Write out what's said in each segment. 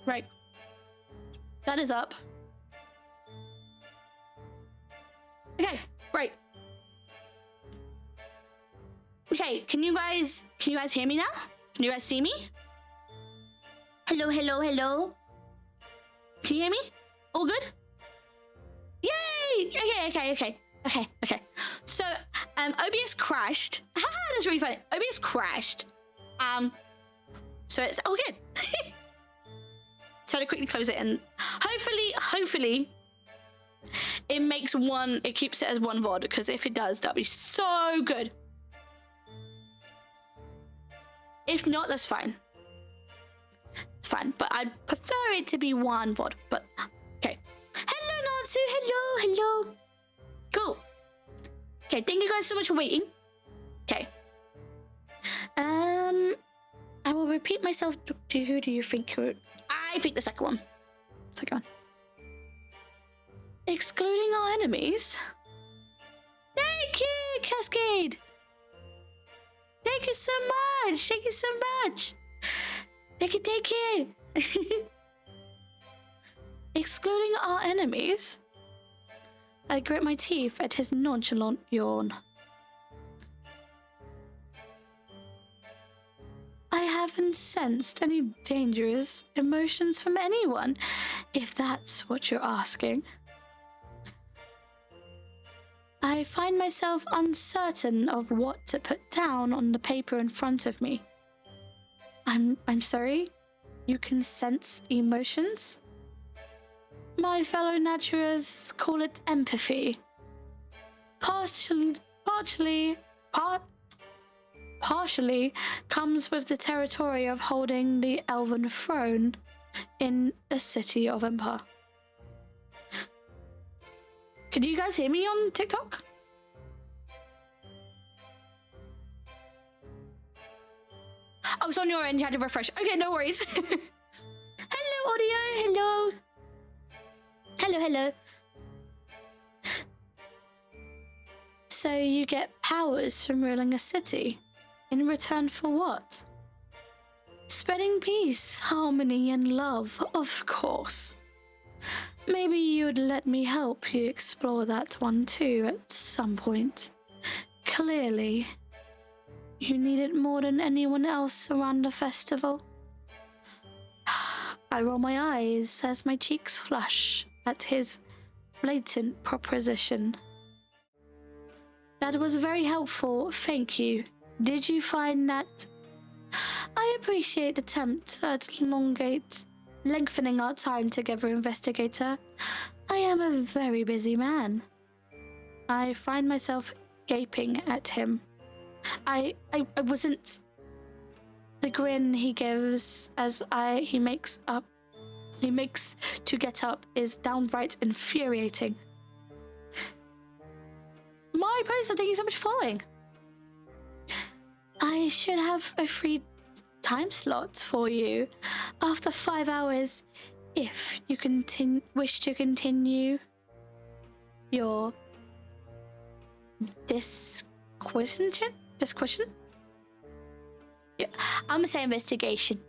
Right. That is up. Okay, right. Okay, can you guys hear me now? Can you guys see me? Hello, hello, hello. Can you hear me? All good? Yay! Okay. So, OBS crashed. That's really funny. OBS crashed. So it's all good. So I'm gonna quickly close it and hopefully it keeps it as one VOD, because if it does, that'd be so good. If not, that's fine. It's fine, but I'd prefer it to be one VOD, but okay. Hello, Natsu, hello. Cool. Okay, thank you guys so much for waiting. Okay. I will repeat myself to who do you think you're... I think the second one. Excluding our enemies? Thank you, Cascade! Thank you so much! Thank you! Excluding our enemies? I grit my teeth at his nonchalant yawn. I haven't sensed any dangerous emotions from anyone, if that's what you're asking. I find myself uncertain of what to put down on the paper in front of me. I'm sorry? You can sense emotions? My fellow naturers call it empathy. Partially comes with the territory of holding the elven throne in a city of Empire. Can you guys hear me on TikTok? Oh, it's on your end, you had to refresh. Okay, no worries. Hello, audio, hello. So you get powers from ruling a city. In return for what? Spreading peace, harmony, and love, of course. Maybe you'd let me help you explore that one too at some point. Clearly, you need it more than anyone else around the festival. I roll my eyes as my cheeks flush at his blatant proposition. That was very helpful, thank you. Did you find that? I appreciate the attempt at lengthening our time together, investigator. I am a very busy man. I find myself gaping at him. I wasn't... The grin he gives as he makes to get up is downright infuriating. My poster, thank you so much for following. I should have a free time slot for you after 5 hours if you wish to continue your disquisition? Yeah, I'm gonna say investigation.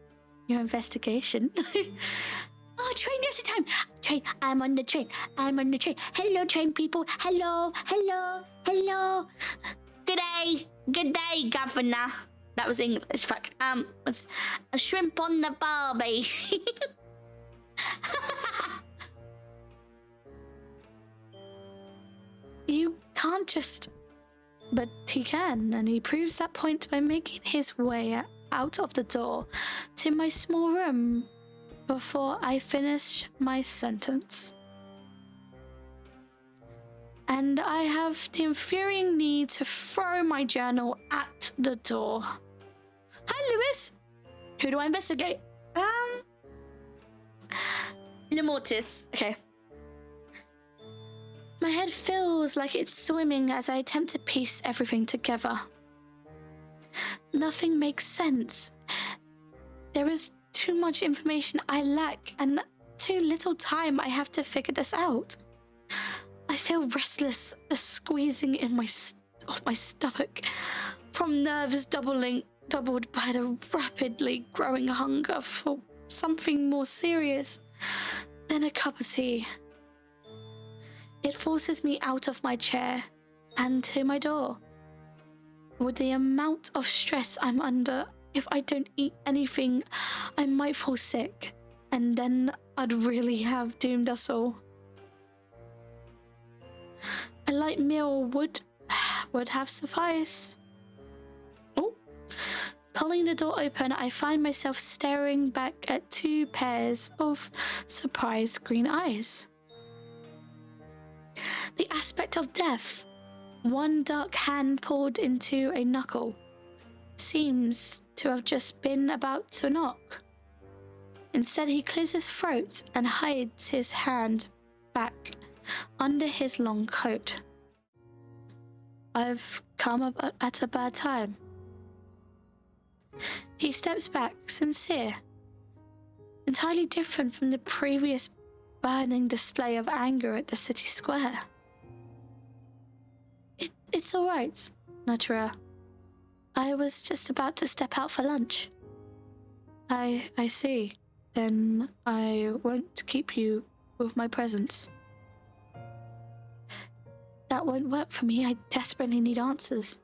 Your investigation. Oh, train, there's the time. Train, I'm on the train. Hello, train people. Hello. Good day, governor. That was English, fuck. Was a shrimp on the barbie. You can't just... But he can, and he proves that point by making his way out of the door to my small room before I finish my sentence. And I have the infuriating need to throw my journal at the door. Hi, Lewis. Who do I investigate? Lemortis. Okay. My head feels like it's swimming as I attempt to piece everything together. Nothing makes sense. There is too much information I lack and too little time I have to figure this out. I feel restless, a squeezing in my stomach from nerves doubled by the rapidly growing hunger for something more serious than a cup of tea. It forces me out of my chair and to my door. With the amount of stress I'm under, if I don't eat anything, I might fall sick, and then I'd really have doomed us all. A light meal would have sufficed. Oh. Pulling the door open, I find myself staring back at 2 pairs of surprised green eyes. The aspect of death, one dark hand pulled into a knuckle, seems to have just been about to knock. Instead, he clears his throat and hides his hand back under his long coat. I've come at a bad time. He steps back, sincere, entirely different from the previous burning display of anger at the city square. It's all right, Natura. I was just about to step out for lunch. I see. Then I won't keep you with my presence. That won't work for me. I desperately need answers.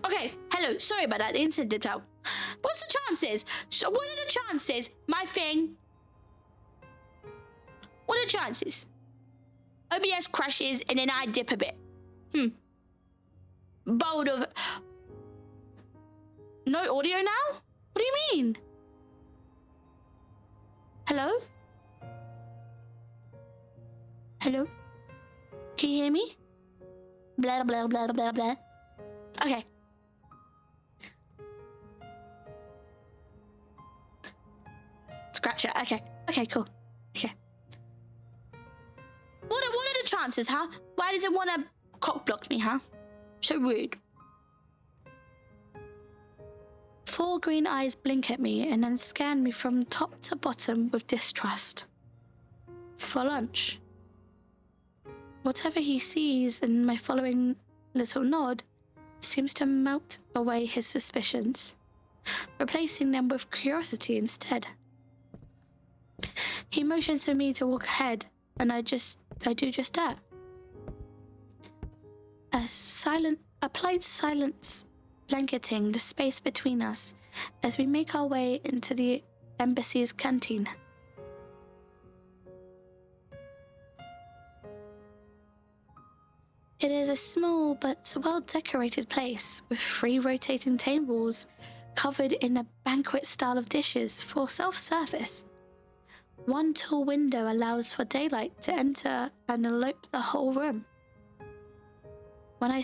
Okay, hello, sorry about that, the internet dipped out. What's the chances? So what are the chances, my thing? What are the chances? OBS crashes and then I dip a bit. Bold of... No audio now? What do you mean? Hello? Hello? Can you hear me? Blah, blah, blah, blah, blah. Okay. Scratch it. Okay. Okay, cool. Okay. What are the chances, huh? Why does it want to cock block me, huh? So rude. 4 green eyes blink at me and then scan me from top to bottom with distrust. For lunch. Whatever he sees in my following little nod seems to melt away his suspicions, replacing them with curiosity instead. He motions for me to walk ahead, and I do just that. Applied silence blanketing the space between us as we make our way into the embassy's canteen. It is a small but well-decorated place with 3 rotating tables covered in a banquet style of dishes for self-service. 1 tall window allows for daylight to enter and envelope the whole room. When I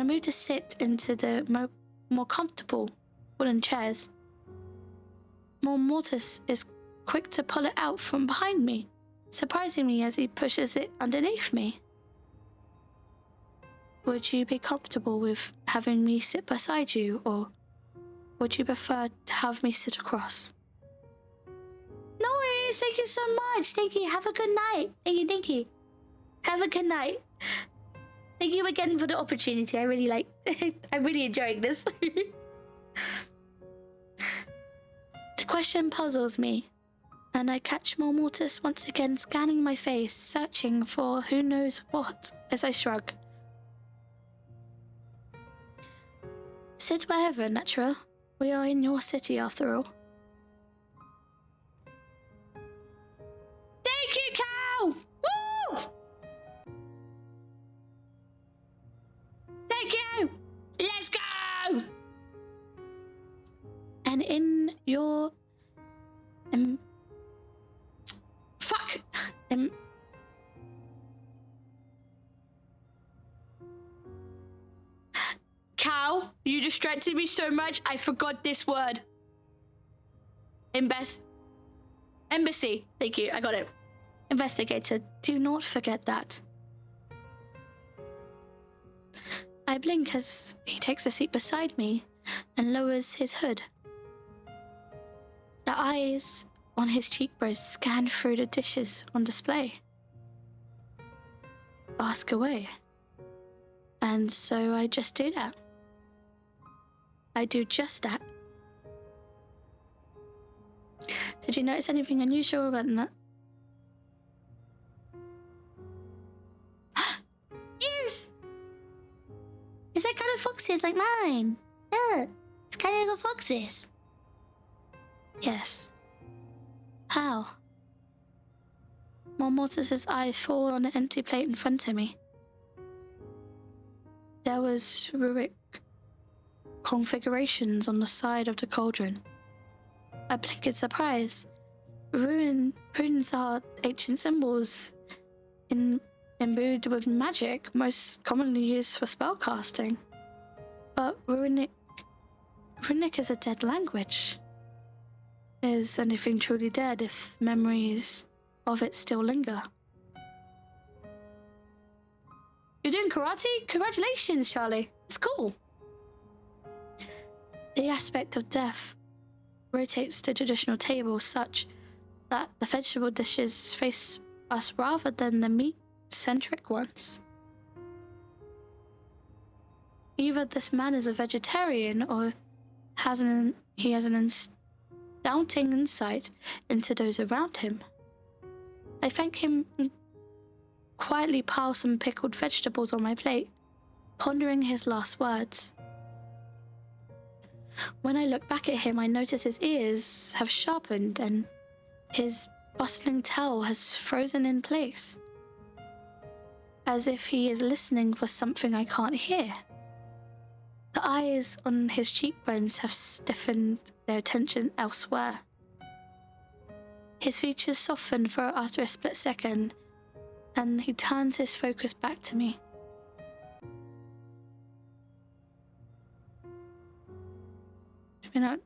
move to sit into the more comfortable wooden chairs, Mortis is quick to pull it out from behind me, surprising me as he pushes it underneath me. Would you be comfortable with having me sit beside you, or would you prefer to have me sit across? No worries, thank you so much. Thank you. Have a good night. Thank you. Have a good night. Thank you again for the opportunity. I'm really enjoying this. The question puzzles me, and I catch Mortis once again scanning my face, searching for who knows what as I shrug. Sit wherever, Natura. We are in your city after all. Thank you, Cow! Woo! Thank you! Let's go! And in your... Cow, you distracted me so much, I forgot this word. Embassy. Thank you, I got it. Investigator, do not forget that. I blink as he takes a seat beside me, and lowers his hood. The eyes on his cheekbones scan through the dishes on display. Ask away. And so I just do that. I do just that. Did you notice anything unusual about that? Ears! Is that kind of foxes like mine? Yeah, it's kind of like foxes. Yes. How? Mortis's eyes fall on the empty plate in front of me. There was Runic configurations on the side of the cauldron. I blink in surprise. Runes are ancient symbols imbued with magic, most commonly used for spellcasting. But Runic is a dead language. Is anything truly dead if memories of it still linger? You're doing karate? Congratulations, Charlie. It's cool. The aspect of death rotates the traditional table such that the vegetable dishes face us rather than the meat-centric ones. Either this man is a vegetarian or he has an astounding insight into those around him. I thank him and quietly pile some pickled vegetables on my plate, pondering his last words. When I look back at him, I notice his ears have sharpened and his bustling tail has frozen in place, as if he is listening for something I can't hear. The eyes on his cheekbones have stiffened their attention elsewhere. His features soften after a split second, and he turns his focus back to me. You know,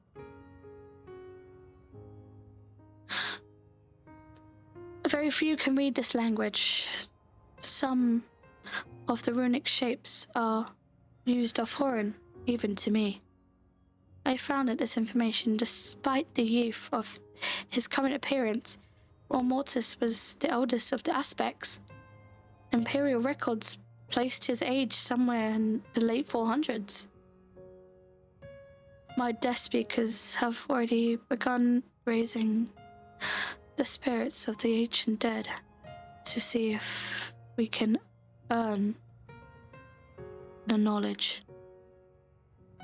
very few can read this language. Some of the runic shapes used are foreign, even to me. I found out this information despite the youth of his current appearance, while Mortis was the eldest of the aspects. Imperial records placed his age somewhere in the late 400s. My deaf speakers have already begun raising the spirits of the ancient dead to see if we can earn the knowledge.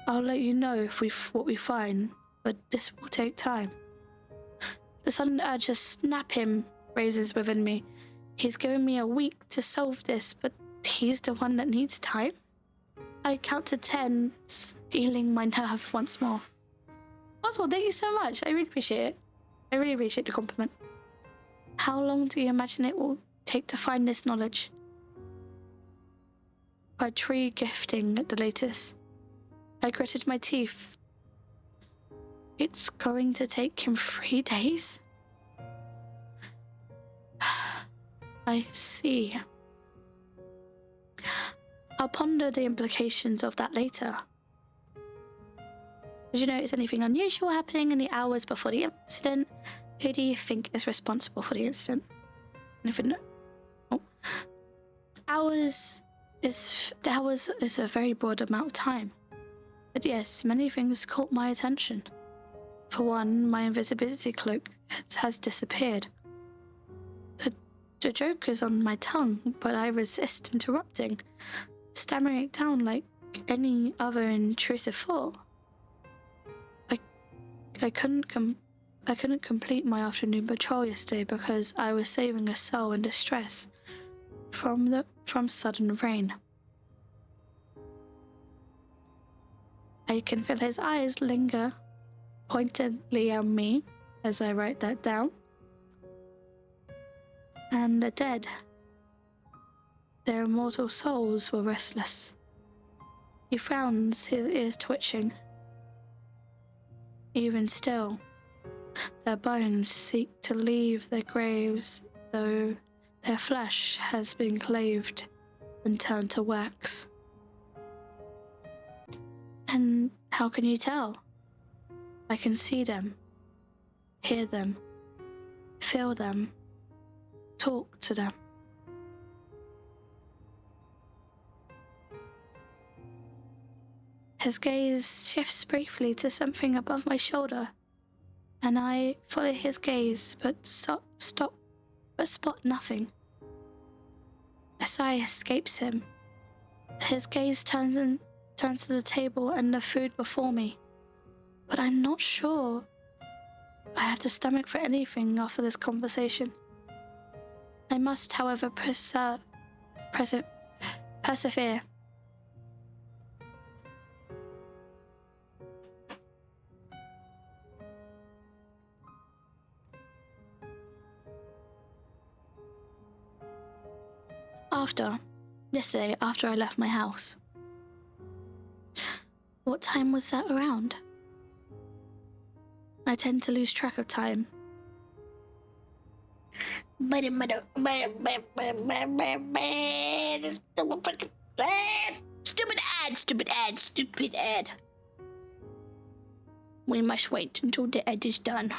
I'll let you know what we find, but this will take time. The sudden urge to snap him raises within me. He's given me a week to solve this, but he's the one that needs time. I count to 10, stealing my nerve once more. Oswald, thank you so much. I really appreciate it. I really appreciate the compliment. How long do you imagine it will take to find this knowledge? A tree gifting at the latest. I gritted my teeth. It's going to take him 3 days? I see. I'll ponder the implications of that later. Did you notice anything unusual happening in the hours before the incident? Who do you think is responsible for the incident? Hours is a very broad amount of time. But yes, many things caught my attention. For one, my invisibility cloak has disappeared. The joke is on my tongue, but I resist interrupting, stammering it down like any other intrusive thought. I couldn't complete my afternoon patrol yesterday because I was saving a soul in distress from sudden rain. I can feel his eyes linger pointedly on me as I write that down. And the dead, their immortal souls were restless. He frowns, his ears twitching. Even still, their bones seek to leave their graves, though their flesh has been claved and turned to wax. And How can you tell? I can see them, hear them, feel them, talk to them. His gaze shifts briefly to something above my shoulder, and I follow his gaze but spot nothing. A sigh escapes him. His gaze turns to the table and the food before me, but I'm not sure I have the stomach for anything after this conversation. I must, however, persevere. Yesterday, after I left my house. What time was that around? I tend to lose track of time. Stupid ad. We must wait until the ad is done.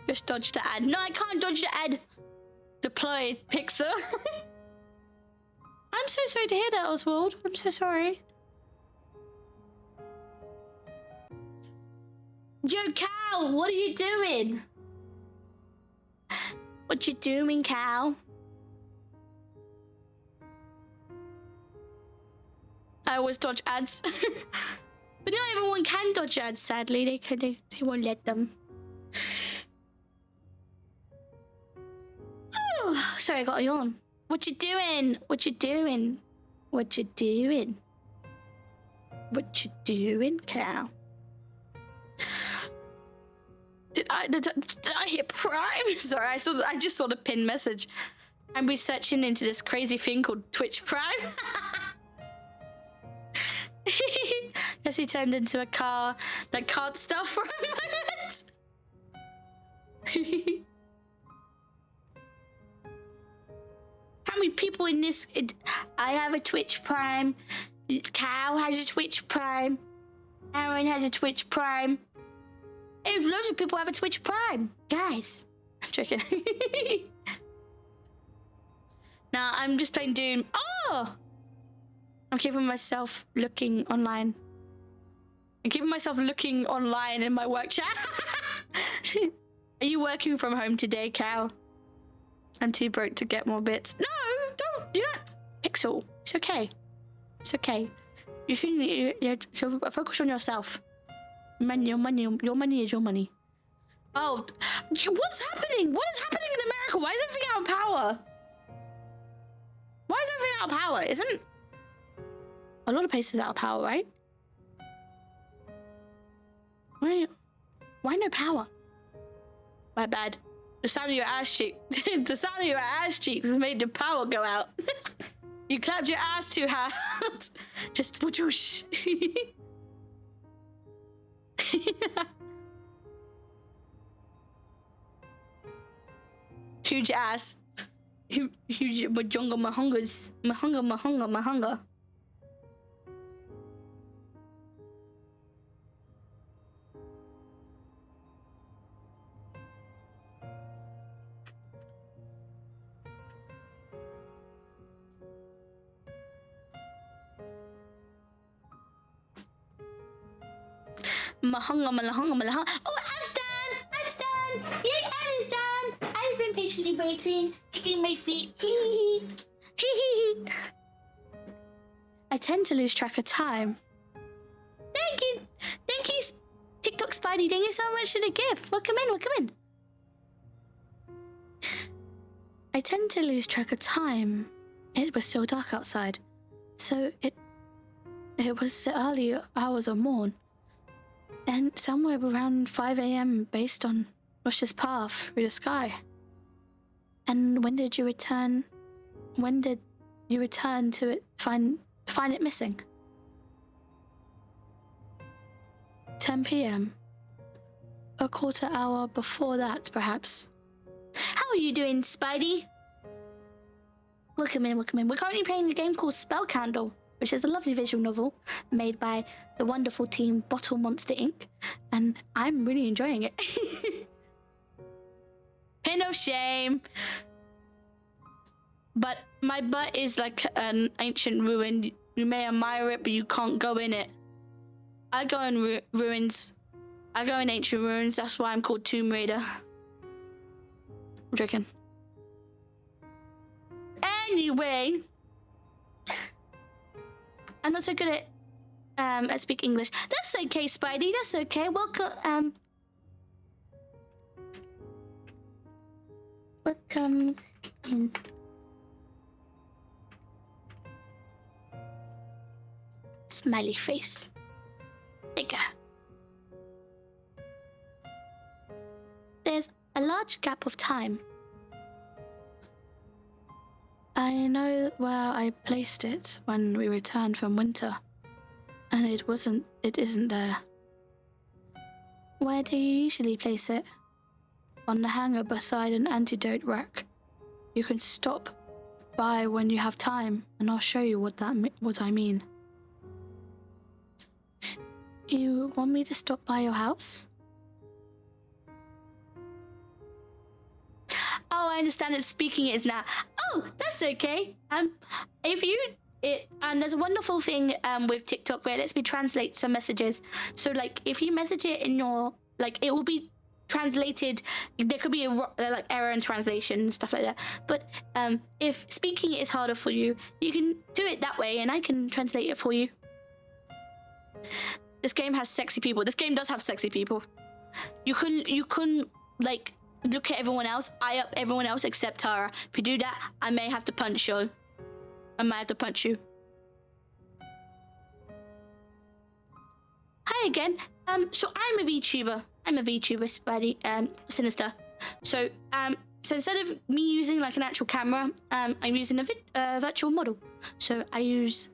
Just dodge the ad. No, I can't dodge the ad. Deploy Pixar. I'm so sorry to hear that, Oswald. I'm so sorry. Yo, Cal, what are you doing? What you doing, Cal? I always dodge ads. But not everyone can dodge ads, sadly. They won't let them. Oh, sorry, I got a yawn. What you doing? What you doing? What you doing? What you doing, Cal? Did I hear Prime? Sorry, I just saw the pinned message. I'm researching into this crazy thing called Twitch Prime. Yes, he turned into a car that can't stuff for a moment. How many people in this? I have a Twitch Prime. Cal has a Twitch Prime. Aaron has a Twitch Prime. Hey, loads of people have a Twitch Prime. Guys. I'm joking. Nah, I'm just playing Doom. Oh! I'm keeping myself looking online. I'm keeping myself looking online in my work chat. Are you working from home today, Cal? I'm too broke to get more bits. No, don't. You're not. Pixel. It's okay. It's okay. You should focus on yourself. Your money is your money. Oh, what's happening? What is happening in America? Why is everything out of power? Why is everything out of power? Isn't a lot of places out of power, right? Why no power? My bad. The sound of your ass cheek. The sound of your ass cheeks has made the power go out. You clapped your ass too hard. Just whoosh. Huge ass. Huge majunga mahungas. Mahunga. Mahunga. Oh, ad's done! Ad's done! Yay, ad is done! I've been patiently waiting, kicking my feet. I tend to lose track of time. Thank you, TikTok Spidey. Thank you so much for the gift. Welcome in. I tend to lose track of time. It was still dark outside, so it was the early hours of morn. And somewhere around 5 a.m. based on Rush's path through the sky. And when did you return? When did you return to it, find it missing. 10 p.m. A quarter hour before that, perhaps. How are you doing, Spidey? Welcome in, welcome in. We're currently playing a game called Spell Candle, which is a lovely visual novel made by the wonderful team Bottle Monster Inc. And I'm really enjoying it. Pin of shame. But my butt is like an ancient ruin. You may admire it, but you can't go in it. I go in ruins. I go in ancient ruins. That's why I'm called Tomb Raider. I'm joking. Anyway, I'm not so good at speak English. That's okay, Spidey. That's okay. Welcome. Welcome in. Smiley face. There you go. There's a large gap of time. I know where I placed it when we returned from winter, and it isn't there. Where do you usually place it? On the hanger beside an antidote rack. You can stop by when you have time, and I'll show you what I mean. You want me to stop by your house? Oh, I understand that speaking is now. Oh, that's okay. There's a wonderful thing with TikTok where it lets me translate some messages. So like, if you message it in your it will be translated. There could be a error in translation and stuff like that. But if speaking is harder for you, you can do it that way, and I can translate it for you. This game has sexy people. This game does have sexy people. You couldn't like look at everyone else, eye up everyone else except Tara. If you do that, I may have to punch you. I might have to punch you. Hi again. So I'm a VTuber. Spidey, Sinister. So instead of me using like an actual camera, I'm using a virtual model. So I use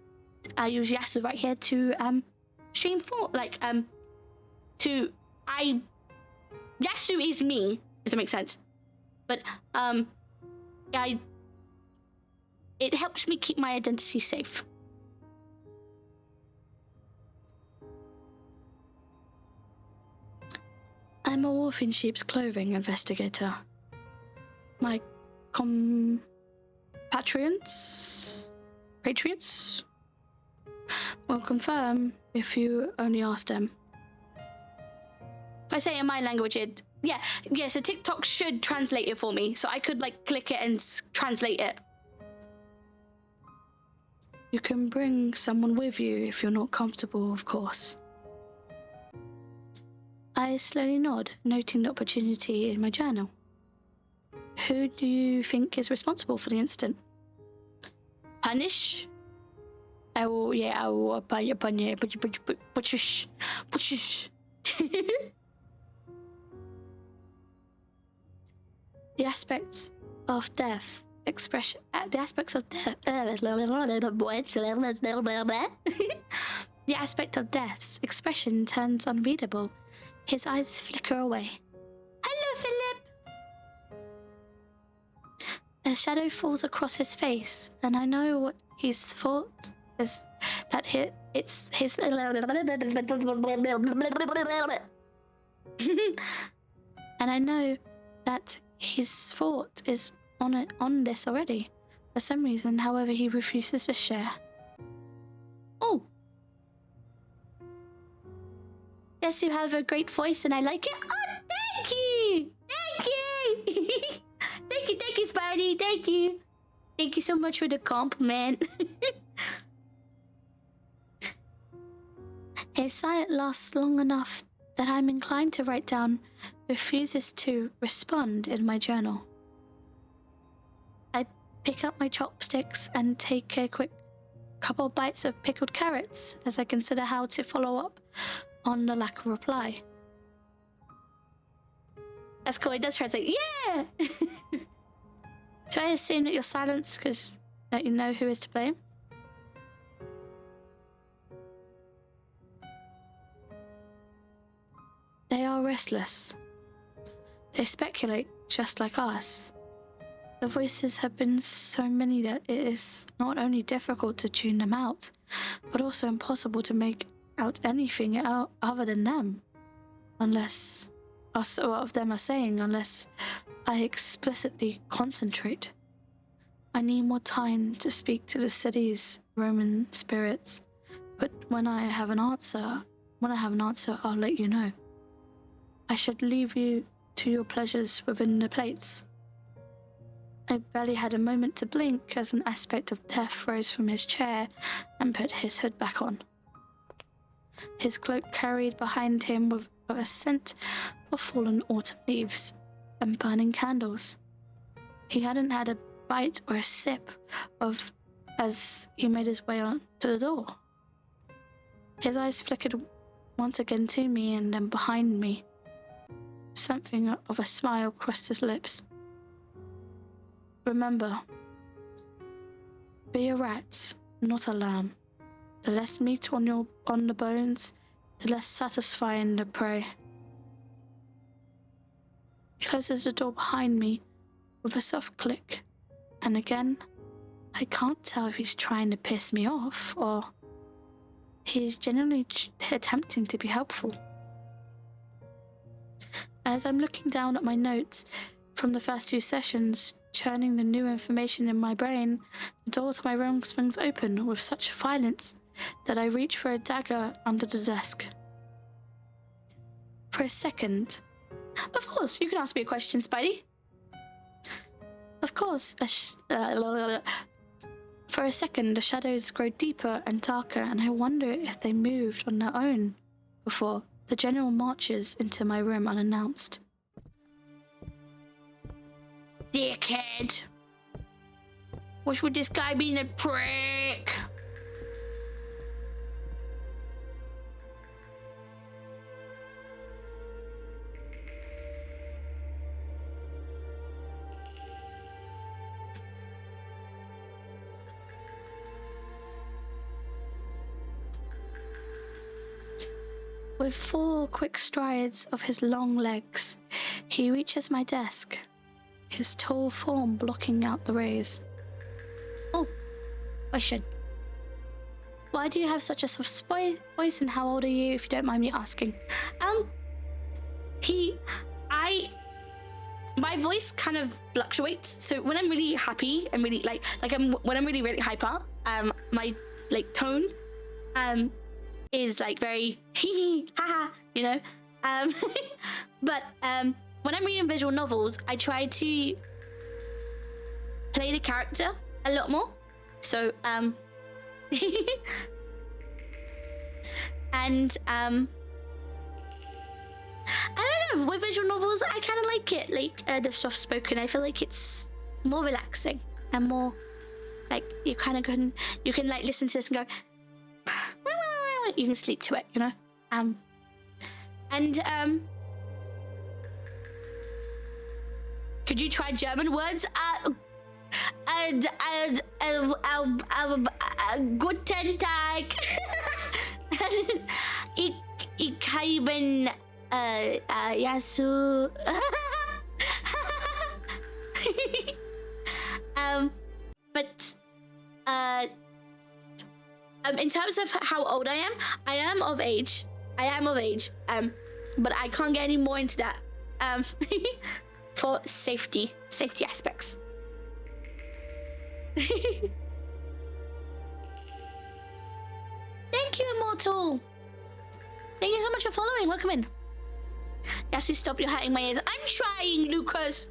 Yasu right here to stream for Yasu is me. Does that make sense? But it helps me keep my identity safe. I'm a wolf in sheep's clothing investigator. My patrons will confirm if you only ask them. If I say it in my language, so TikTok should translate it for me, so I could click it and translate it. You can bring someone with you if you're not comfortable, of course. I slowly nod, noting the opportunity in my journal. Who do you think is responsible for the incident? Punish? I will punish. The aspects of death expression. The aspects of death. The aspect of death's expression turns unreadable. His eyes flicker away. Hello, Philip! A shadow falls across his face, and I know what he's thought is that it's his. And I know that his thought is on this already. For some reason, however, he refuses to share. Oh! Yes, you have a great voice and I like it. Oh, thank you! Thank you! Thank you, Spidey. Thank you. Thank you so much for the compliment. His silence lasts long enough that I'm inclined to write down refuses to respond in my journal. I pick up my chopsticks and take a quick couple bites of pickled carrots as I consider how to follow up on the lack of reply. That's cool, it does translate. Yeah! Should I assume that you're silenced? Because let you know who is to blame? They are restless. They speculate just like us. The voices have been so many that it is not only difficult to tune them out, but also impossible to make out anything other than them. Unless of them are saying, unless I explicitly concentrate. I need more time to speak to the city's Roman spirits, but when I have an answer, I'll let you know. I should leave you to your pleasures within the plates. I barely had a moment to blink as an aspect of death rose from his chair and put his hood back on. His cloak carried behind him with a scent of fallen autumn leaves and burning candles. He hadn't had a bite or a sip of as he made his way on to the door. His eyes flickered once again to me and then behind me. Something of a smile crossed his lips. Remember, be a rat, not a lamb. The less meat on the bones, the less satisfying the prey. He closes the door behind me with a soft click, and again, I can't tell if he's trying to piss me off or he's genuinely attempting to be helpful. As I'm looking down at my notes from the first 2 sessions, churning the new information in my brain, the door to my room swings open with such violence that I reach for a dagger under the desk. For a second... Of course, you can ask me a question, Spidey. Of course. For a second, the shadows grow deeper and darker, and I wonder if they moved on their own before the general marches into my room unannounced. Dickhead! What's with this guy being a prick? With 4 quick strides of his long legs, he reaches my desk, his tall form blocking out the rays. Oh, question. Why do you have such a soft voice and how old are you, if you don't mind me asking? My voice kind of fluctuates. So when I'm really happy and really when I'm really, really hyper, my tone, is very hee haha, you know. But when I'm reading visual novels, I try to play the character a lot more. So and I don't know, with visual novels I kind of like it, the soft spoken. I feel like it's more relaxing and more you kind of you can listen to this and go, you can sleep to it, you know. Could you try German words? Guten Tag. Ich habe Yasu. But in terms of how old I am of age. But I can't get any more into that. For safety aspects. Thank you, Immortal. Thank you so much for following. Welcome in. Yes, you stop your hurting my ears. I'm trying, Lucas.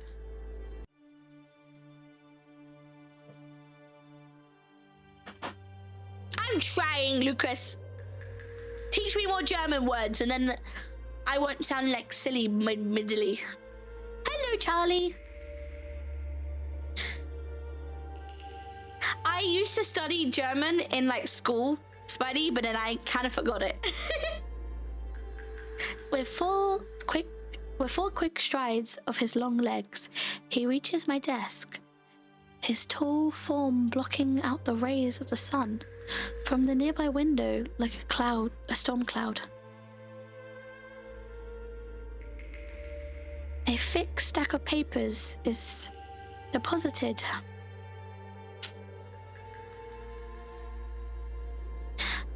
I'm trying, Lucas. Teach me more German words and then I won't sound like silly middly. Hello, Charlie. I used to study German in school, Spidey, but then I kind of forgot it. With four quick strides of his long legs, he reaches my desk, his tall form blocking out the rays of the sun from the nearby window like a storm cloud. A thick stack of papers is deposited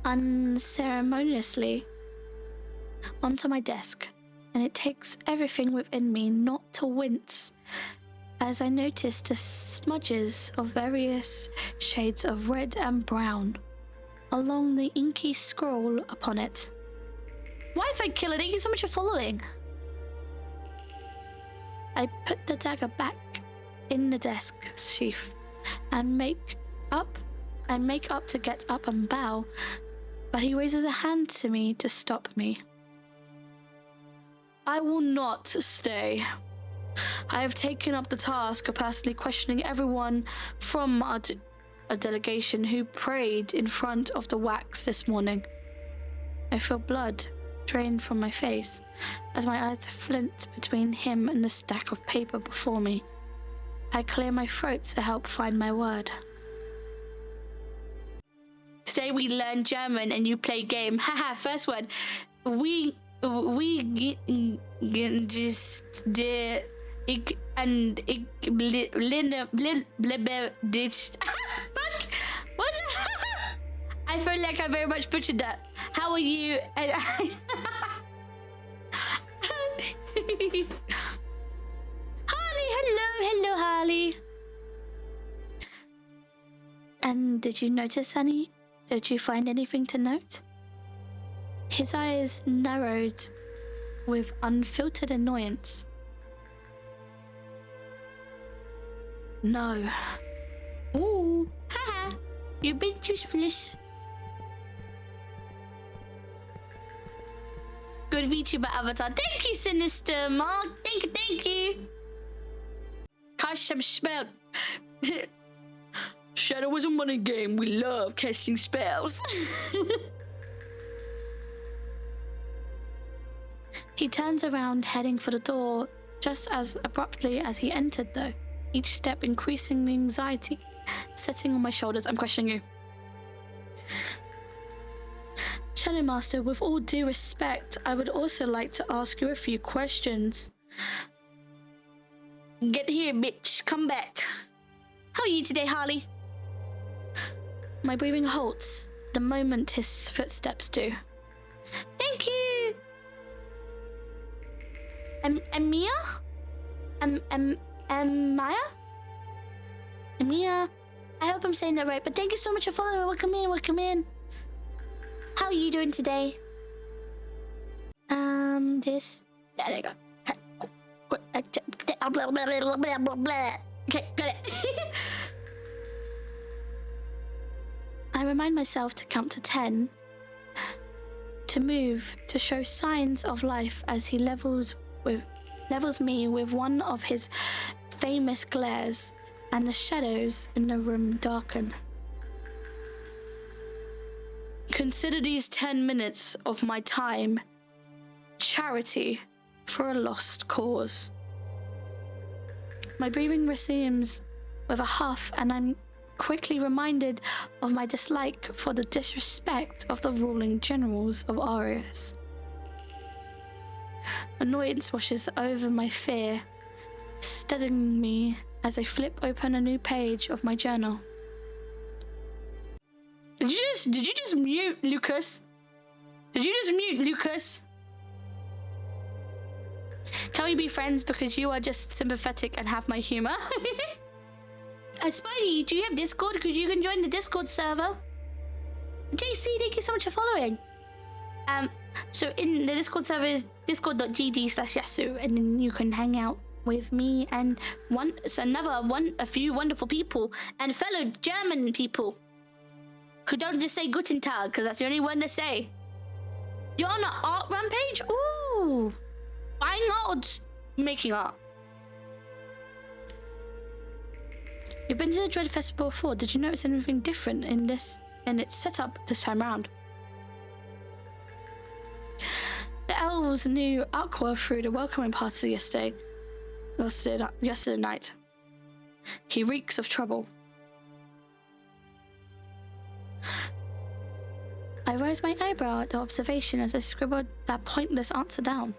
unceremoniously onto my desk, and it takes everything within me not to wince as I notice the smudges of various shades of red and brown along the inky scroll upon it. Wi-Fi killer, thank you so much for following. I put the dagger back in the desk sheath and make up to get up and bow, but he raises a hand to me to stop me. I will not stay. I have taken up the task of personally questioning everyone from a delegation who prayed in front of the wax this morning. I feel blood drain from my face as my eyes flint between him and the stack of paper before me. I clear my throat to help find my word. Today we learn German and you play game. Haha, first word. We just did ik and ik ditched. Fuck! What? I feel like I very much butchered that. How are you? Harley, hello, Harley. And did you notice any? Did you find anything to note? His eyes narrowed with unfiltered annoyance. No. Ooh, haha, you're a bit useless. Good VTuber avatar. Thank you, Sinister Mark. Thank you. Cast spell. Shadow is a money game. We love casting spells. He turns around, heading for the door, just as abruptly as he entered, though, each step increasing the anxiety setting on my shoulders. I'm questioning you. Shadow Master, with all due respect, I would also like to ask you a few questions. Get here, bitch. Come back. How are you today, Harley? My breathing halts the moment his footsteps do. Thank you. Mia? Maya? Mia? I hope I'm saying that right, but thank you so much for following. Welcome in. How are you doing today? There you go. Okay, cool. Okay, got it. I remind myself to count to 10, to move, to show signs of life as he levels me with one of his famous glares, and the shadows in the room darken. Consider these 10 minutes of my time charity for a lost cause. My breathing resumes with a huff, and I'm quickly reminded of my dislike for the disrespect of the ruling generals of Arius. Annoyance washes over my fear, steadying me as I flip open a new page of my journal. Did you just mute Lucas? Did you just mute Lucas? Can we be friends because you are just sympathetic and have my humor? Spidey, do you have Discord? Because you can join the Discord server. JC, thank you so much for following. So in the Discord server is discord.gg/yasu, and then you can hang out with me and a few wonderful people and fellow German people who don't just say Guten Tag, because that's the only one to say. You're on an art rampage? Ooh. Buying art or just making art? You've been to the Dread Festival before. Did you notice anything different in its setup this time around? The elves knew Aqua through the welcoming party yesterday night. He reeks of trouble. I raised my eyebrow at the observation as I scribbled that pointless answer down.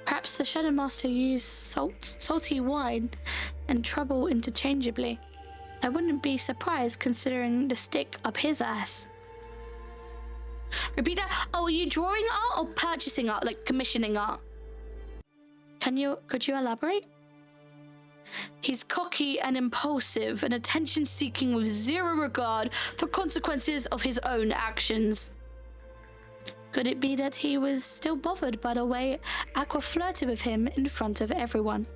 Perhaps the Shadow Master used salty wine and trouble interchangeably. I wouldn't be surprised considering the stick up his ass. Repeat that. Oh, are you drawing art or purchasing art, like commissioning art? Could you elaborate? He's cocky and impulsive and attention-seeking with zero regard for consequences of his own actions. Could it be that he was still bothered by the way Aqua flirted with him in front of everyone?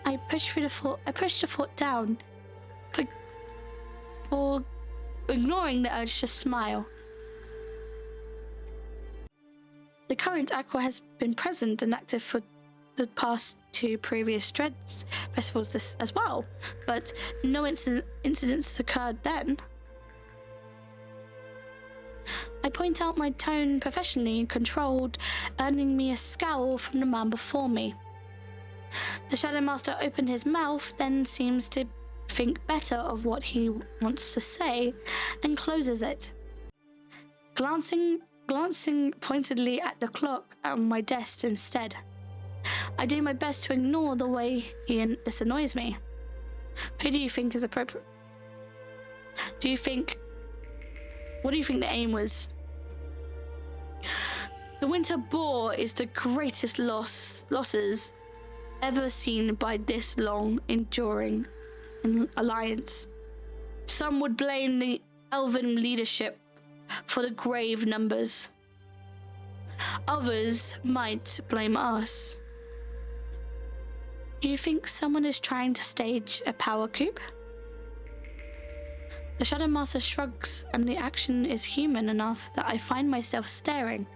I pushed the thought down, for ignoring the urge to smile. The current Aqua has been present and active for the past 2 previous Dreads festivals as well, but no incidents occurred then. I point out my tone professionally and controlled, earning me a scowl from the man before me. The Shadow Master opened his mouth, then seems to think better of what he wants to say, and closes it. Glancing pointedly at the clock on my desk instead. I do my best to ignore the way this annoys me. Who do you think is appropriate? What do you think the aim was? The Winter Boar is the greatest losses ever seen by this long enduring alliance. Some would blame the Elven leadership for the grave numbers. Others might blame us. Do you think someone is trying to stage a power coup? The Shadow Master shrugs, and the action is human enough that I find myself staring.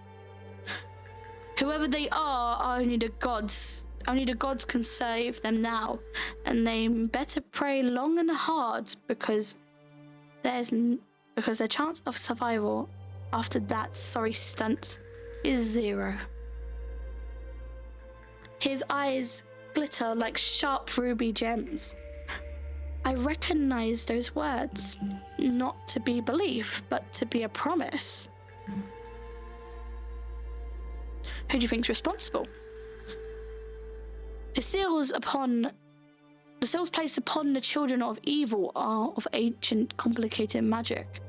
Whoever they are only the gods. Only the gods can save them now, and they better pray long and hard because their chance of survival after that sorry stunt is 0. His eyes glitter like sharp ruby gems. I recognize those words, not to be belief, but to be a promise. Who do you think's responsible? The seals placed upon the children of evil are of ancient, complicated magic.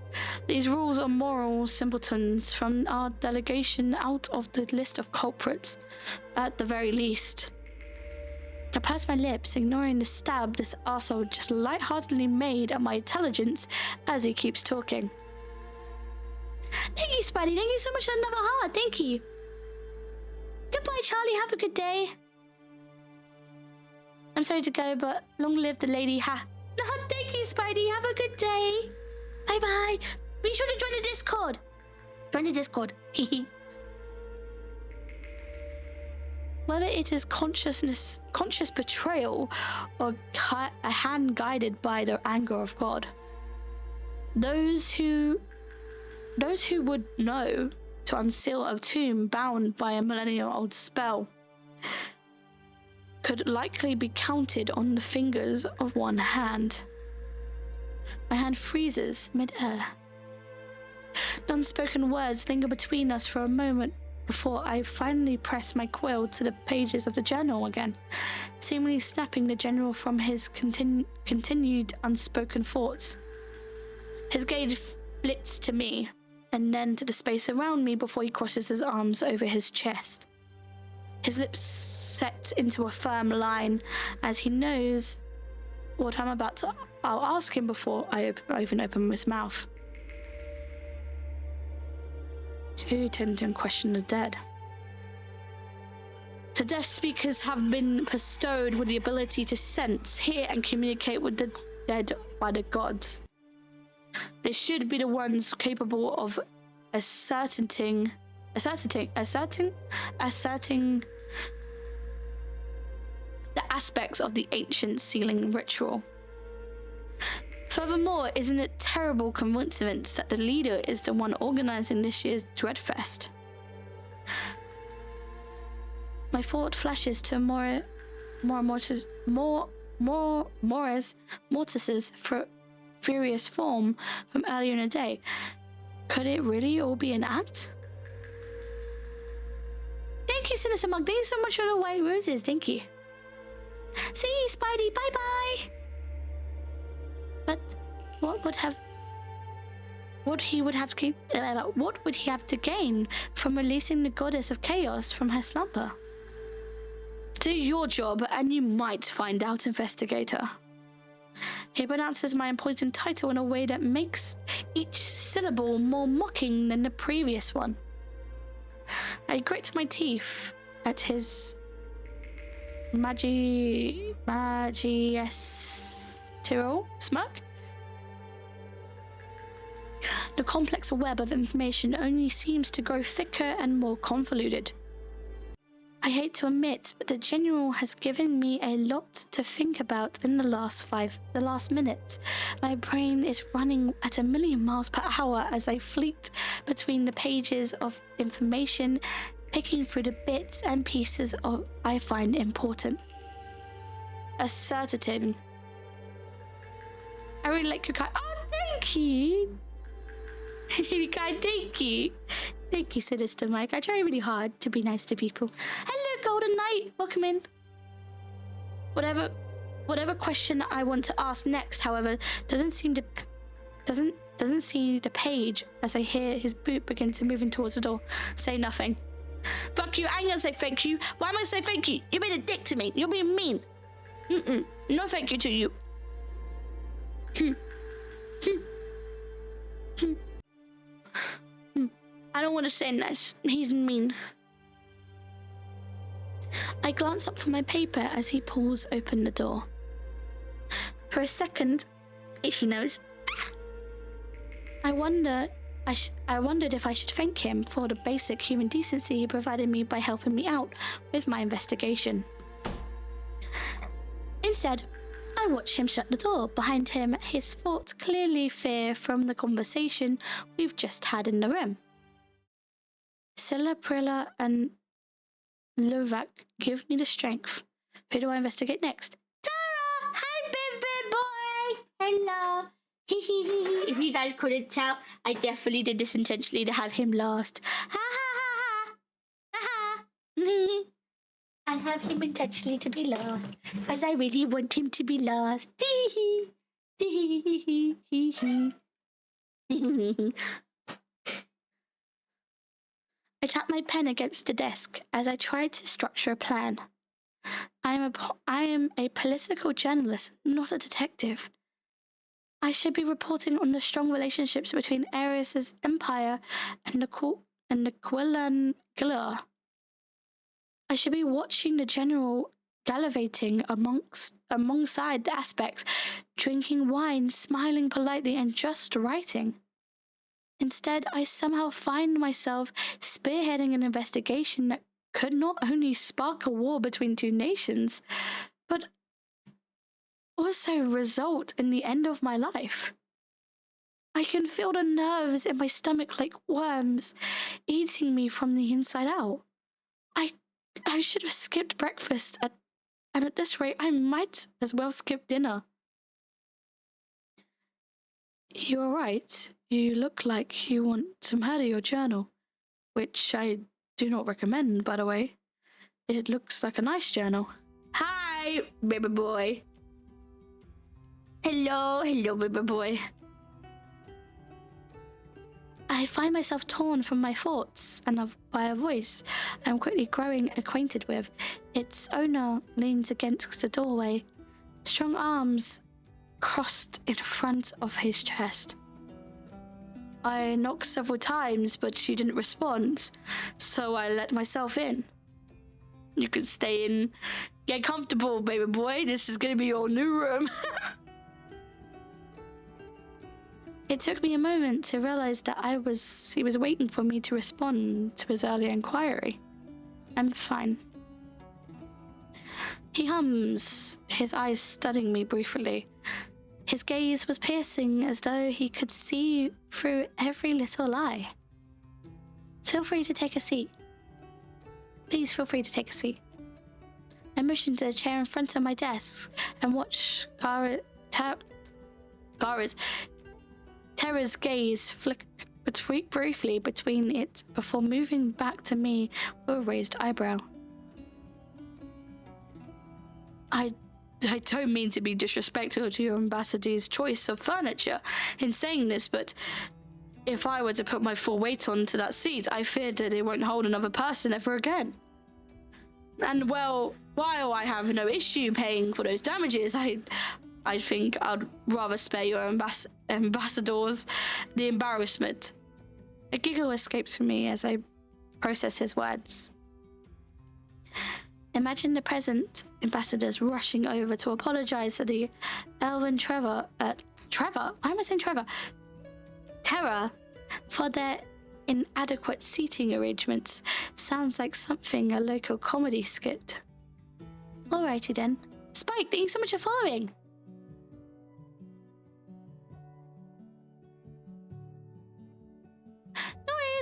These rules are moral simpletons from our delegation out of the list of culprits, at the very least. I purse my lips, ignoring the stab this arsehole just lightheartedly made at my intelligence as he keeps talking. Thank you, Spidey. Thank you so much for another heart. Thank you. Goodbye, Charlie. Have a good day. I'm sorry to go, but long live the lady No, thank you, Spidey. Have a good day. Bye-bye. Be sure to join the Discord. Join the Discord. Whether it is conscious betrayal or a hand guided by the anger of God, those who would know to unseal a tomb bound by a millennium-old spell could likely be counted on the fingers of one hand. My hand freezes mid-air. The unspoken words linger between us for a moment before I finally press my quill to the pages of the journal again, seemingly snapping the general from his continued unspoken thoughts. His gaze flits to me, and then to the space around me before he crosses his arms over his chest. His lips set into a firm line as he knows what I'll ask him before I even open his mouth. Who tend to question the dead? The deaf speakers have been bestowed with the ability to sense, hear, and communicate with the dead by the gods. They should be the ones capable of asserting the aspects of the ancient sealing ritual. Furthermore, isn't it terrible coincidence that the leader is the one organizing this year's Dreadfest? My thought flashes to more Mortis's furious form from earlier in the day. Could it really all be an act? Thank you, Sinister Monk. Thank you so much for the white roses. Thank you. See you, Spidey. Bye-bye. But what would he have to gain from releasing the goddess of chaos from her slumber? Do your job and you might find out, investigator. He pronounces my important title in a way that makes each syllable more mocking than the previous one. I grit my teeth at his magisterial smirk. The complex web of information only seems to grow thicker and more convoluted. I hate to admit, but the General has given me a lot to think about in the last minute. My brain is running at 1,000,000 miles per hour as I fleet between the pages of information, picking through the bits and pieces I find important. Assertin. I really like your card. Oh, thank you. Thank you. Thank you, Sinister Mike. I try really hard to be nice to people. Hello, Golden Knight. Welcome in. Whatever question I want to ask next, however, doesn't see the page as I hear his boot begin to move towards the door. Say nothing. Fuck you. I ain't gonna say thank you. Why am I gonna say thank you? You made a dick to me. You're being mean. No thank you to you. I don't want to say nice. He's mean. I glance up from my paper as he pulls open the door. For a second, he knows. I wondered if I should thank him for the basic human decency he provided me by helping me out with my investigation. Instead, I watch him shut the door behind him, his thoughts clearly fear from the conversation we've just had in the room. Scylla, Prilla, and Lovac give me the strength. Who do I investigate next? Tara! Hi, Bib boy! Hello! If you guys couldn't tell, I definitely did this intentionally to have him last. Ha ha ha ha! Ha! I have him intentionally to be last, because I really want him to be last. I tap my pen against the desk as I try to structure a plan. I am a political journalist, not a detective. I should be reporting on the strong relationships between Ares' empire and the Quillan Gila. I should be watching the General gallivanting alongside the aspects, drinking wine, smiling politely, and just writing. Instead, I somehow find myself spearheading an investigation that could not only spark a war between two nations, but also result in the end of my life. I can feel the nerves in my stomach like worms, eating me from the inside out. I should have skipped breakfast, and at this rate, I might as well skip dinner. You're all right. You look like you want some out of your journal, which I do not recommend, by the way. It looks like a nice journal. Hi, baby boy. Hello, baby boy. I find myself torn from my thoughts and by a voice I'm quickly growing acquainted with. Its owner leans against the doorway, strong arms crossed in front of his chest. I knocked several times, but she didn't respond, so I let myself in. You can stay in. Get comfortable, baby boy. This is gonna be your new room. It took me a moment to realize that he was waiting for me to respond to his earlier inquiry. I'm fine. He hums, his eyes studying me briefly. His gaze was piercing, as though he could see through every little lie. Feel free to take a seat. Please feel free to take a seat. I motioned to a chair in front of my desk and watched Terra's gaze flick briefly between it before moving back to me with a raised eyebrow. I don't mean to be disrespectful to your ambassador's choice of furniture in saying this, but if I were to put my full weight onto that seat, I feared that it won't hold another person ever again. And well, while I have no issue paying for those damages, I think I'd rather spare your ambassadors the embarrassment. A giggle escapes from me as I process his words. Imagine the present ambassadors rushing over to apologize to the elven Terra for their inadequate seating arrangements. Sounds like something a local comedy skit. Alrighty then. Spike, thank you so much for following.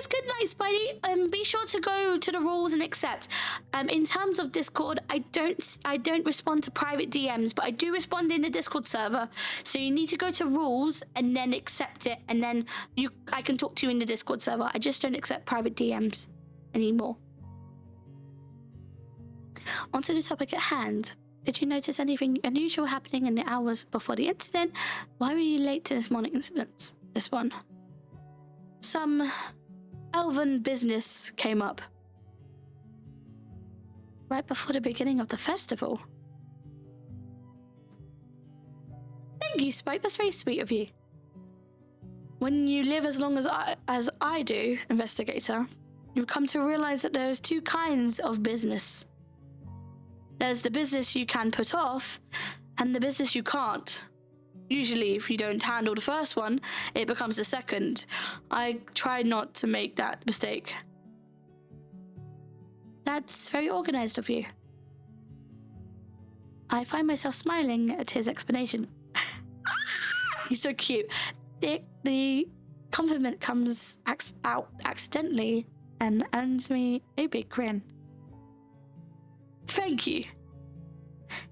Good night, Spidey. Be sure to go to the rules and accept. In terms of Discord, I don't respond to private DMs, but I do respond in the Discord server. So you need to go to rules and then accept it, and then I can talk to you in the Discord server. I just don't accept private DMs anymore. Onto the topic at hand. Did you notice anything unusual happening in the hours before the incident? Why were you late to this morning incident? This one. Some elven business came up right before the beginning of the festival. Thank you, Spike. That's very sweet of you. When you live as long as I do, investigator, you come to realize that there's two kinds of business. There's the business you can put off and the business you can't. Usually, if you don't handle the first one, it becomes the second. I try not to make that mistake. That's very organized of you. I find myself smiling at his explanation. He's so cute. The compliment comes out accidentally and earns me a big grin. Thank you.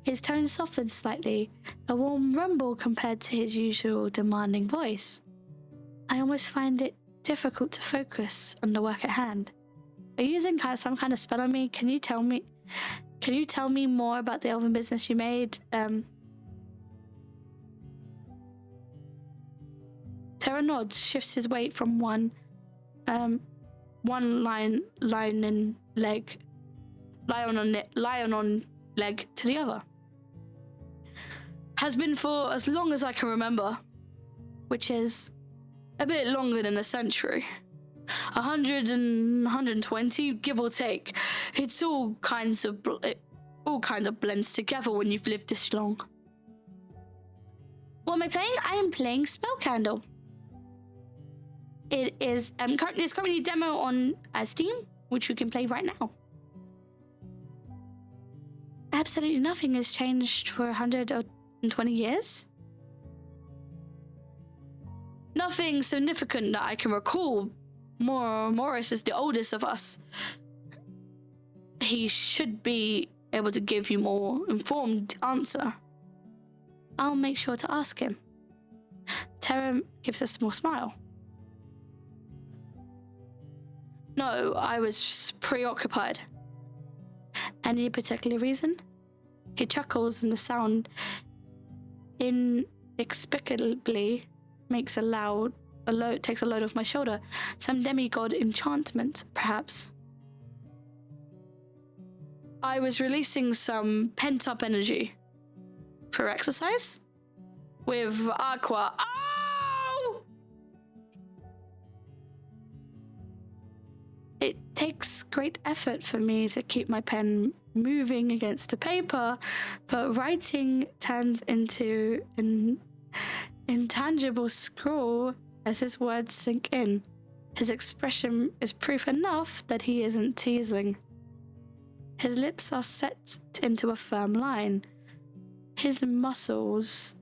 His tone softened slightly, a warm rumble compared to his usual demanding voice. I almost find it difficult to focus on the work at hand. Are you using some kind of spell on me? Can you tell me more about the elven business you made? Terra nods, shifts his weight from one lion on leg to the other. Has been for as long as I can remember, which is a bit longer than a century. 100 and 120, give or take. It's all kinds of blends together when you've lived this long. What am I playing? I am playing Spell Candle. It is there's currently a demo on Steam, which you can play right now. Absolutely nothing has changed for 120 years. Nothing significant that I can recall. Morris is the oldest of us. He should be able to give you more informed answer. I'll make sure to ask him. Terra gives a small smile. No, I was preoccupied. Any particular reason? He chuckles and the sound inexplicably takes a load off my shoulder. Some demigod enchantment, perhaps. I was releasing some pent-up energy. For exercise? With Aqua. Oh! It takes great effort for me to keep my pen moving against the paper, but writing turns into an intangible scroll as his words sink in. His expression is proof enough that he isn't teasing. His lips are set into a firm line. His muscular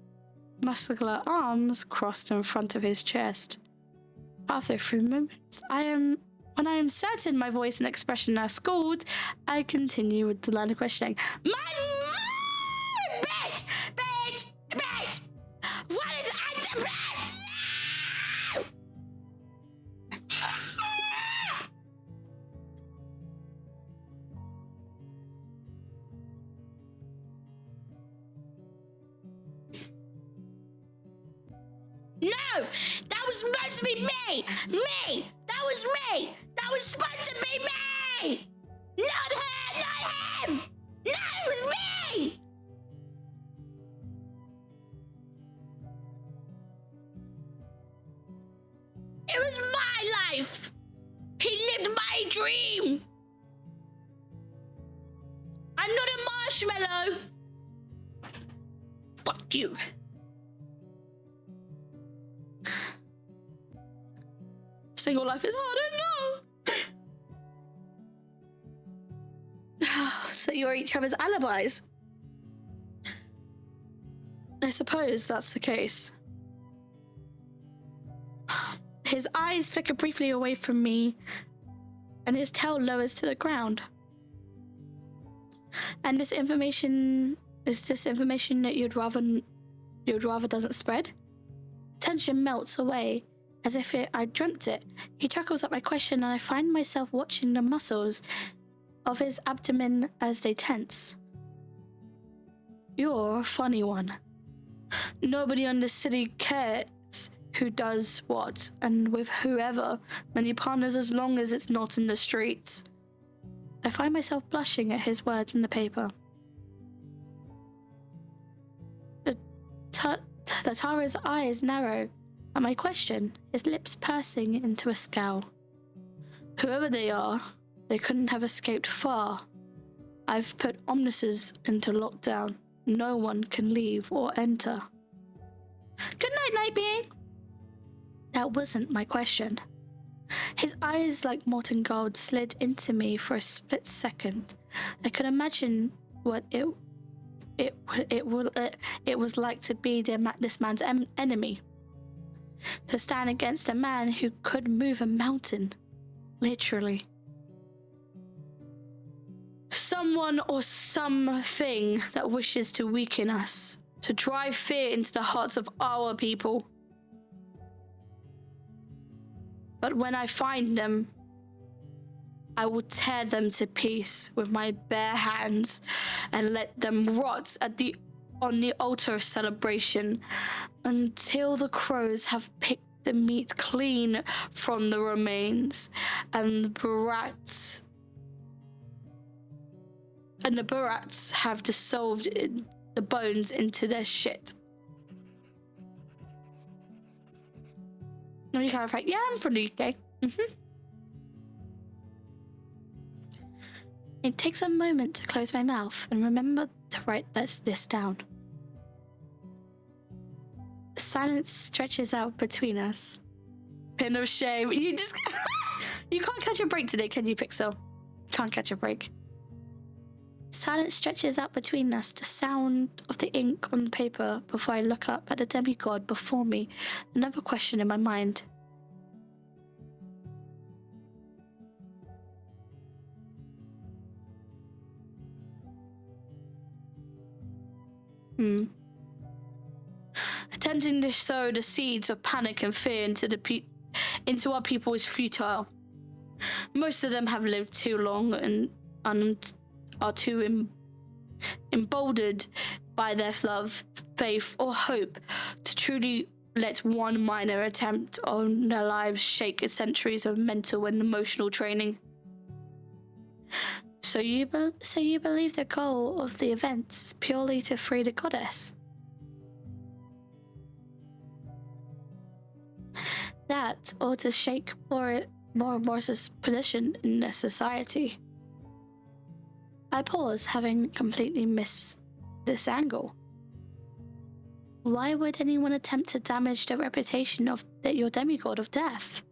arms crossed in front of his chest. After a few moments, I am When I am certain my voice and expression are schooled, I continue with the line of questioning. Bitch! Bitch! Bitch! What is octopus? No! That was supposed to be me! Me! That was me! That was supposed to be me! Not her! Not him! No, it was me! It was my life! He lived my dream! I'm not a marshmallow! Fuck you. Single life is hard, I know. So you're each other's alibis. I suppose that's the case. His eyes flicker briefly away from me, and his tail lowers to the ground. And is this information that you'd rather doesn't spread? Tension melts away, as if I dreamt it. He chuckles at my question, and I find myself watching the muscles of his abdomen as they tense. You're a funny one. Nobody on the city cares who does what and with whoever, many partners, as long as it's not in the streets. I find myself blushing at his words in the paper. The Tara's eyes narrow at my question, his lips pursing into a scowl. Whoever they are, they couldn't have escaped far. I've put Omnises into lockdown. No one can leave or enter. Good night, Night Being. That wasn't my question. His eyes, like molten gold, slid into me for a split second. I could imagine what it was like to be this man's enemy. To stand against a man who could move a mountain. Literally. Someone or something that wishes to weaken us. To drive fear into the hearts of our people. But when I find them, I will tear them to pieces with my bare hands and let them rot on the altar of celebration until the crows have picked the meat clean from the remains and the barats have dissolved the bones into their shit. And you kind of like, yeah, I'm from the UK. It takes a moment to close my mouth and remember to write this down. Silence stretches out between us. Pin of shame. You just... You can't catch a break today, can you, Pixel? Can't catch a break. Silence stretches out between us, the sound of the ink on the paper before I look up at the demigod before me, another question in my mind. Attempting to sow the seeds of panic and fear into our people is futile. Most of them have lived too long and are too emboldened by their love, faith, or hope to truly let one minor attempt on their lives shake centuries of mental and emotional training. So you believe the goal of the events is purely to free the goddess? That, or to shake Morris's position in the society? I pause, having completely missed this angle. Why would anyone attempt to damage the reputation of your demigod of death?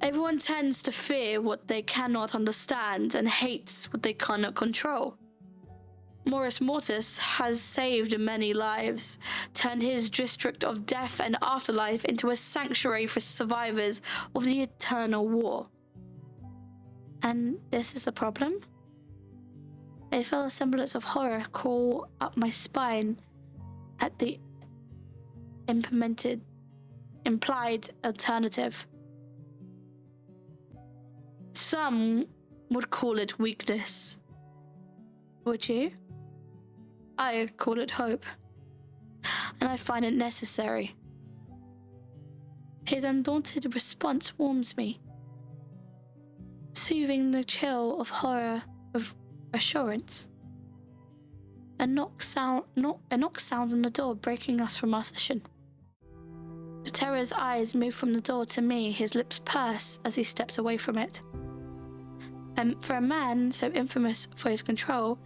Everyone tends to fear what they cannot understand and hates what they cannot control. Morris Mortis has saved many lives, turned his district of death and afterlife into a sanctuary for survivors of the Eternal War. And this is a problem? I felt a semblance of horror crawl up my spine at the implied alternative. Some would call it weakness. Would you? I call it hope. And I find it necessary. His undaunted response warms me, soothing the chill of horror with assurance. A knock sounds on the door, breaking us from our session. Terra's eyes move from the door to me, his lips purse as he steps away from it. And for a man so infamous for his control,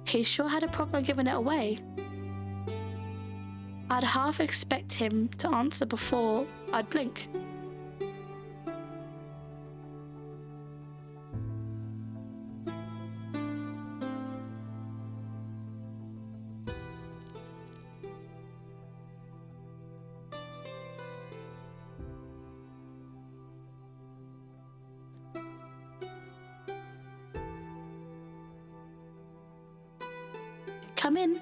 he sure had a problem giving it away. I'd half expect him to answer before I'd blink. Come in.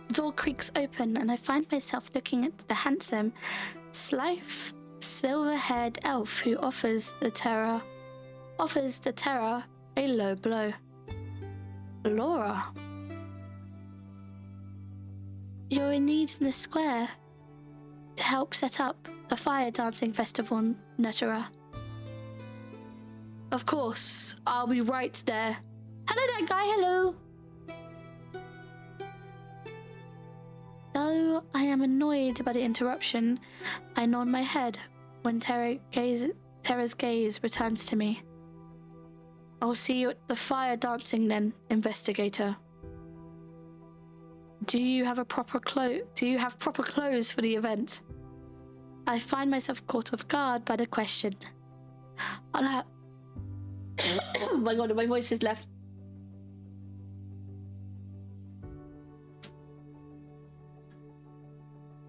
The door creaks open and I find myself looking at the handsome, slight, silver-haired elf who offers the terror a low blow. Laura. You're in need in the square to help set up the fire dancing festival, Natura. Of course, I'll be right there. Hello there, guy, hello. Though I am annoyed by the interruption, I nod my head when Terra's gaze returns to me. I'll see you at the fire dancing then, investigator. Do you have proper clothes for the event? I find myself caught off guard by the question. Oh my god, my voice is left.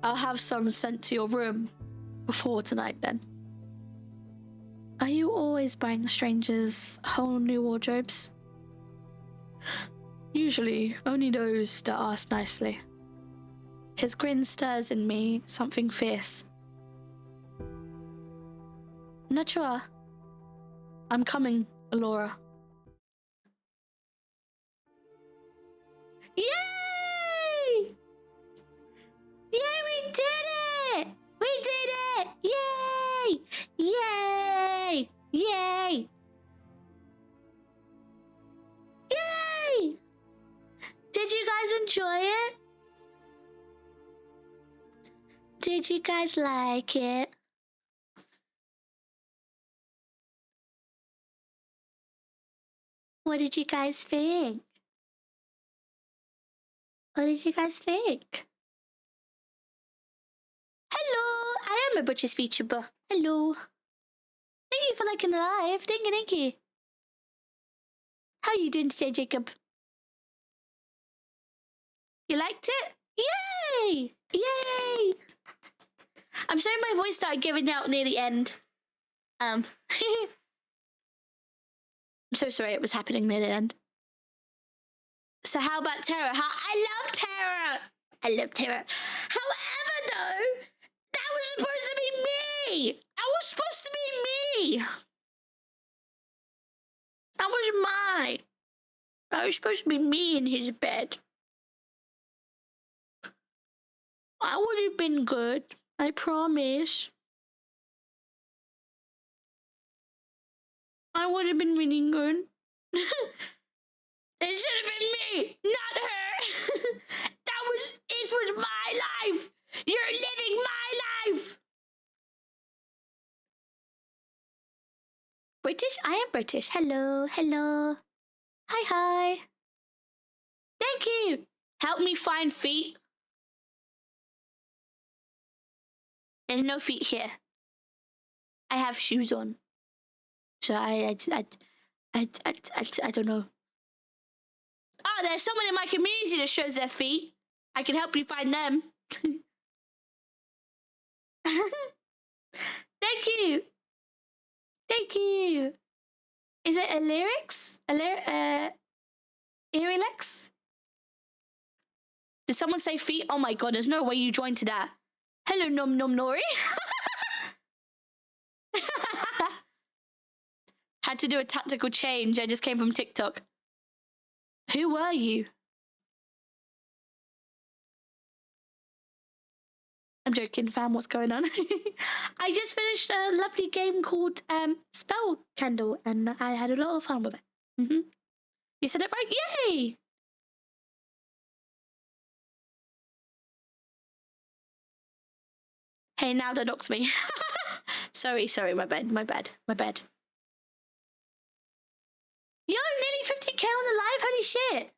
I'll have some sent to your room before tonight then. Are you always buying strangers whole new wardrobes? Usually, only those that ask nicely. His grin stirs in me something fierce. Natura. I'm coming, Laura. Yay! Yay, we did it! We did it! Yay! Yay! Yay! Yay! Did you guys enjoy it? Did you guys like it? What did you guys think? What did you guys think? Hello, I am a British VTuber. Hello. Thank you for liking the live. Thank you. How are you doing today, Jacob? You liked it? Yay! Yay! I'm sorry my voice started giving out near the end. I'm so sorry it was happening near the end. So how about Terra? I love Terra! I love Terra. However, though, that was supposed to be me! That was supposed to be me! That was mine. That was supposed to be me in his bed. I would have been good. I promise. I would have been really good. It should have been me, not her. It was my life. You're living my life. British? I am British. Hello, hello. Hi. Thank you. Help me find feet. There's no feet here. I have shoes on. So I don't know. Oh, there's someone in my community that shows their feet. I can help you find them. Thank you. Thank you. Is it a lyrics? Irilex? Did someone say feet? Oh my god, there's no way you joined to that. Hello, Nom Nom Nori. Had to do a tactical change. I just came from TikTok. Who were you? I'm joking, fam. What's going on? I just finished a lovely game called Spell Candle, and I had a lot of fun with it. You said it right. Yay! Hey, now don't dox me. sorry, my bad. Yo, nearly 50k on the live. Holy shit!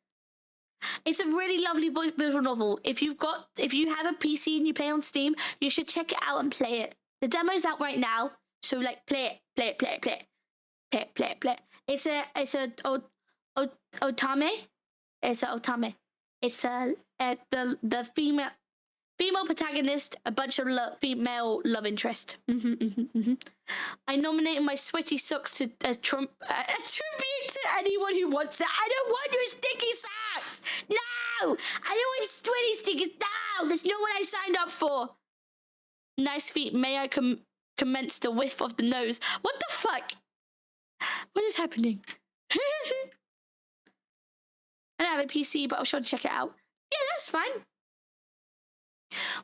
It's a really lovely visual novel. If you have a PC and you play on Steam, you should check it out and play it. The demo's out right now, so like play it. It's a otame. It's a otame. It's the female protagonist, a bunch of female love interest. I nominated my sweaty socks to a tribute to anyone who wants it. I don't want your sticky socks. No, I don't want sweaty stickers. No, that's not what I signed up for. Nice feet. May I commence the whiff of the nose? What the fuck? What is happening? I don't have a PC, but I'll sure to check it out. Yeah, that's fine.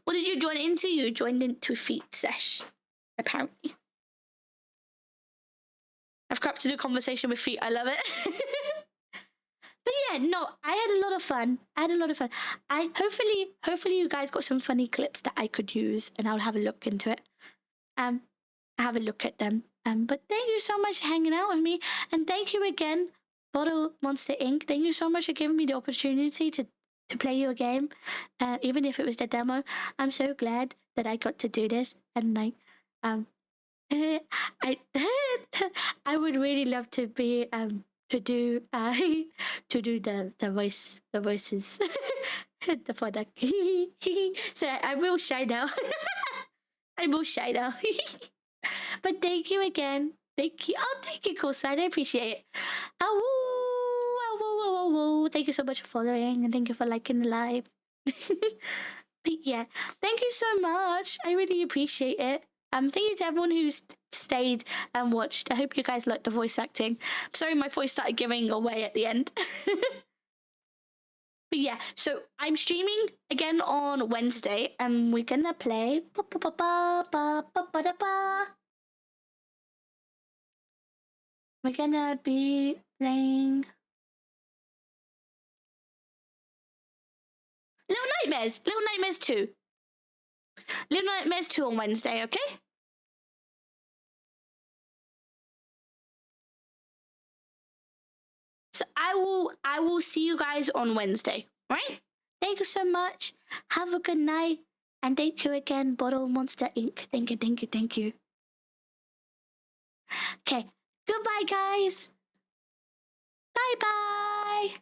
What did you join into? You joined into Feet Sesh, apparently. I've corrupted a conversation with Feet. I love it. But yeah, no, I had a lot of fun. Hopefully you guys got some funny clips that I could use, and I'll have a look into it. Have a look at them. But thank you so much for hanging out with me, and thank you again, Bottle Monster Inc. Thank you so much for giving me the opportunity to play you a game, even if it was the demo. I'm so glad that I got to do this, and like, I would really love to be to do the voices the product. So I will shy now. But thank you again. Thank you. Oh, thank you, Coolside. I appreciate it. Thank you so much for following, and thank you for liking the live. But yeah, thank you so much. I really appreciate it. Thank you to everyone who stayed and watched. I hope you guys liked the voice acting. I'm sorry my voice started giving away at the end. But yeah, so I'm streaming again on Wednesday, and we're gonna play. We're gonna be playing Little Nightmares 2. Little Nightmares 2 on Wednesday, okay? So I will see you guys on Wednesday, right? Thank you so much. Have a good night. And thank you again, Bottle Monster Inc. Thank you. Okay. Goodbye, guys. Bye-bye.